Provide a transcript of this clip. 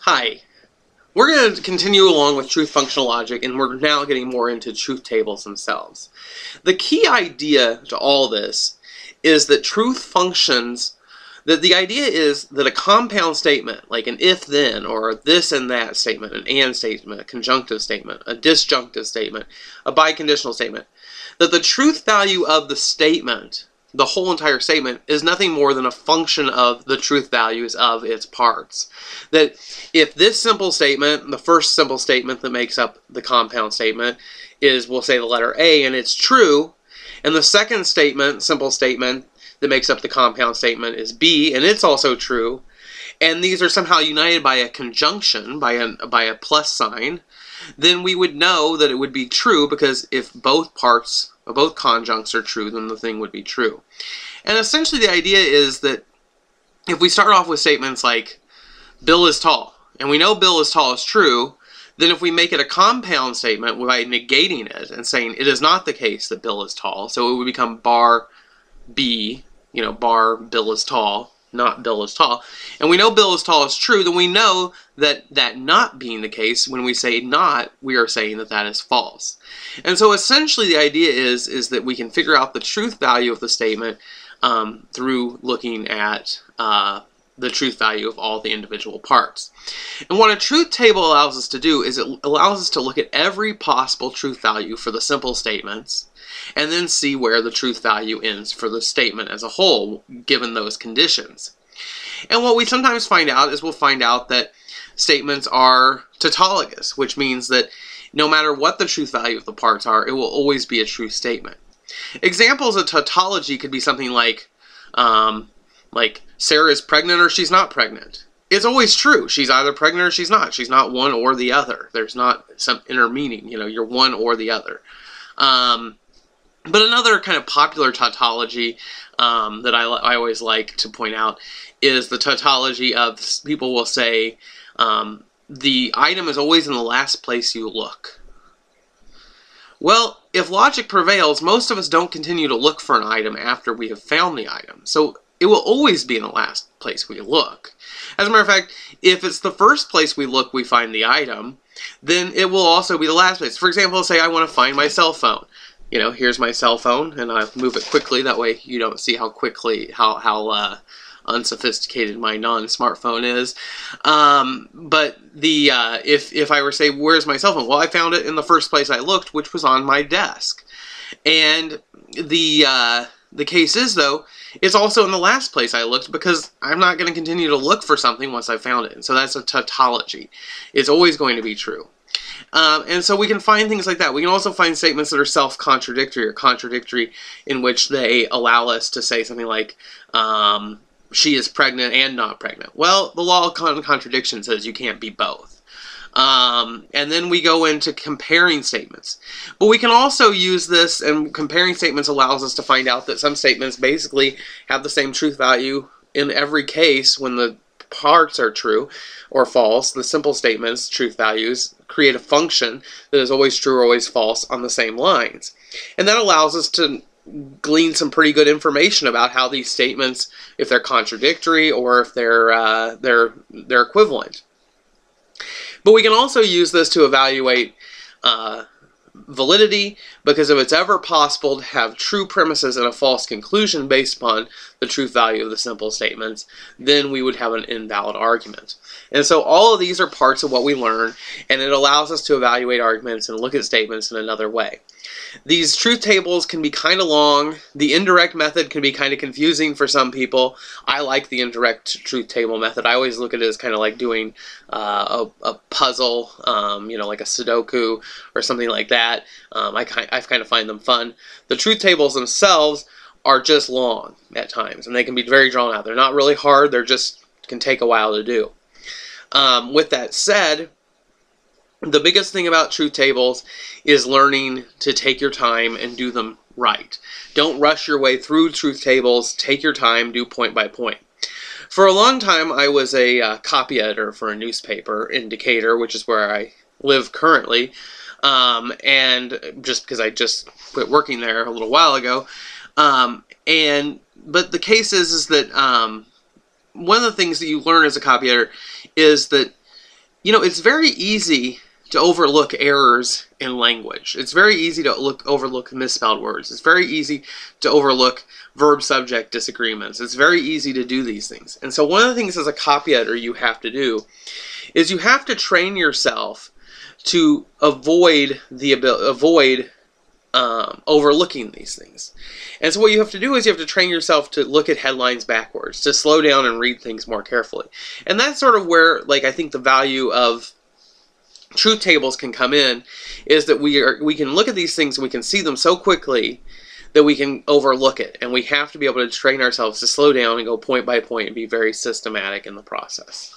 Hi. We're going to continue along with truth functional logic, and we're now getting more into truth tables themselves. The key idea to all this is that truth functions, that the idea is that a compound statement, like an if-then, or a this and that statement, an and statement, a conjunctive statement, a disjunctive statement, a biconditional statement, that the truth value of the statement, the whole entire statement, is nothing more than a function of the truth values of its parts. That if this simple statement, the first simple statement that makes up the compound statement, is, we'll say, the letter A, and it's true, and the second statement, simple statement, that makes up the compound statement is B, and it's also true, and these are somehow united by a conjunction, by a plus sign, then we would know that it would be true, because if both parts, or both conjuncts are true, then the thing would be true. And essentially the idea is that if we start off with statements like, Bill is tall, and we know Bill is tall is true, then if we make it a compound statement by negating it and saying it is not the case that Bill is tall, so it would become bar B, bar Bill is tall, not Bill is tall, and we know Bill is tall is true, then we know that that not being the case, when we say not, we are saying that that is false. And so essentially the idea is that we can figure out the truth value of the statement through looking at the truth value of all the individual parts. And what a truth table allows us to do is it allows us to look at every possible truth value for the simple statements, and then see where the truth value ends for the statement as a whole, given those conditions. And what we sometimes find out is we'll find out that statements are tautologous, which means that no matter what the truth value of the parts are, it will always be a true statement. Examples of tautology could be something like Sarah is pregnant or she's not pregnant. It's always true. She's either pregnant or she's not. She's not one or the other. There's not some intermeaning. You're one or the other. But another kind of popular tautology that I always like to point out is the tautology of, people will say, the item is always in the last place you look. Well, if logic prevails, most of us don't continue to look for an item after we have found the item. So it will always be in the last place we look. As a matter of fact, if it's the first place we look we find the item, then it will also be the last place. For example, say I want to find my cell phone. Here's my cell phone, and I'll move it quickly. That way you don't see how quickly, how unsophisticated my non-smartphone is. But if I were to say, where's my cell phone? Well, I found it in the first place I looked, which was on my desk. And the case is, though, it's also in the last place I looked, because I'm not going to continue to look for something once I found it. And so that's a tautology. It's always going to be true. And so we can find things like that. We can also find statements that are self-contradictory, or contradictory, in which they allow us to say something like, she is pregnant and not pregnant. Well, the law of contradiction says you can't be both. And then we go into comparing statements. But we can also use this, and comparing statements allows us to find out that some statements basically have the same truth value in every case when the parts are true or false. The simple statements, truth values, create a function that is always true or always false on the same lines. And that allows us to glean some pretty good information about how these statements, if they're contradictory or if they're equivalent. But we can also use this to evaluate validity, because if it's ever possible to have true premises and a false conclusion based upon the truth value of the simple statements, then we would have an invalid argument. And so all of these are parts of what we learn, and it allows us to evaluate arguments and look at statements in another way. These truth tables can be kind of long. The indirect method can be kind of confusing for some people. I like the indirect truth table method. I always look at it as kind of like doing a puzzle, like a Sudoku or something like that. I kind of find them fun. The truth tables themselves are just long at times, and they can be very drawn out. They're not really hard. They're just can take a while to do. With that said, the biggest thing about truth tables is learning to take your time and do them right. Don't rush your way through truth tables. Take your time, do point by point. For a long time, I was a copy editor for a newspaper in Decatur, which is where I live currently, and just because I just quit working there a little while ago. But the case is that one of the things that you learn as a copy editor is that you know, it's very easy to overlook errors in language. It's very easy to overlook misspelled words. It's very easy to overlook verb-subject disagreements. It's very easy to do these things. And so one of the things as a copy editor you have to do is you have to train yourself to avoid overlooking these things. And so what you have to do is you have to train yourself to look at headlines backwards, to slow down and read things more carefully. And that's sort of where, like, I think the value of truth tables can come in, is that we can look at these things and we can see them so quickly that we can overlook it. And we have to be able to train ourselves to slow down and go point by point and be very systematic in the process.